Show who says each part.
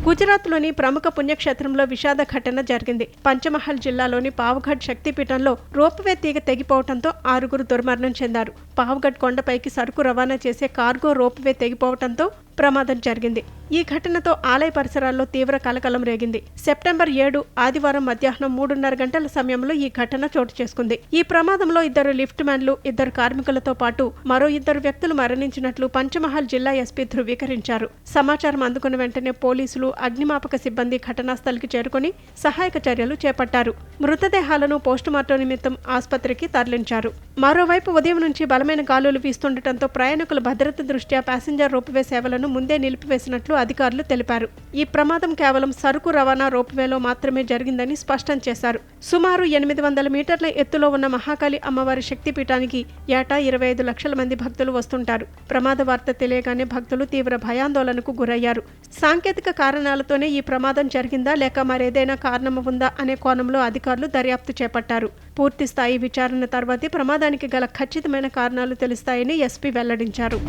Speaker 1: గుజరాత్లోని ప్రముఖ పుణ్యక్షేత్రంలో విషాద ఘటన జరిగింది. పంచమహల్ జిల్లాలోని పావగఢ్ శక్తిపీఠంలో రోప్వే తీగ తెగిపోవడంతో 6 దుర్మరణం చెందారు. పావగఢ్ కొండపైకి సరుకు రవాణా చేసే కార్గో రోప్వే తెగిపోవడంతో ప్రమాదం జరిగింది. ఈ ఘటనతో ఆలయ పరిసరాల్లో తీవ్ర కలకలం రేగింది. సెప్టెంబర్ 7 ఆదివారం మధ్యాహ్నం 3:30 గంటల సమయంలో ఈ ఘటన చోటు చేసుకుంది. ఈ ప్రమాదంలో 2 లిఫ్ట్ మ్యాన్లు, 2 కార్మికులతో పాటు మరో 2 వ్యక్తులు మరణించినట్లు పంచమహల్ జిల్లా ఎస్పీ ధృవీకరించారు. సమాచారం అందుకున్న వెంటనే పోలీసులు, అగ్నిమాపక సిబ్బంది ఘటనాస్థలికి చేరుకుని సహాయక చర్యలు చేపట్టారు. మృతదేహాలను పోస్టుమార్టం నిమిత్తం ఆసుపత్రికి తరలించారు. మరోవైపు ఉదయం నుంచి బలమైన గాలులు వీస్తుండటంతో ప్రయాణికుల భద్రత దృష్ట్యా ప్యాసింజర్ రోప్వే సేవలను ముందే నిలిపివేసినట్లు అధికారులు తెలిపారు. ఈ ప్రమాదం కేవలం సరుకు రవాణా రోప్వేలో మాత్రమే జరిగిందని స్పష్టం చేశారు. సుమారు 800 మీటర్ల ఎత్తులో ఉన్న మహాకాళి అమ్మవారి శక్తిపీఠానికి ఏటా 25 లక్షల మంది భక్తులు వస్తుంటారు. ప్రమాద వార్త తెలియగానే భక్తులు తీవ్ర భయాందోళనకు గురయ్యారు. సాంకేతిక కారణాలతోనే ఈ ప్రమాదం జరిగిందా లేక మరేదైనా కారణం ఉందా అనే కోణంలో అధికారులు దర్యాప్తు చేపట్టారు. పూర్తి స్థాయి విచారణ తర్వాతే ప్రమాదానికి గల ఖచ్చితమైన కారణాలు తెలుస్తాయని ఎస్పీ వెల్లడించారు.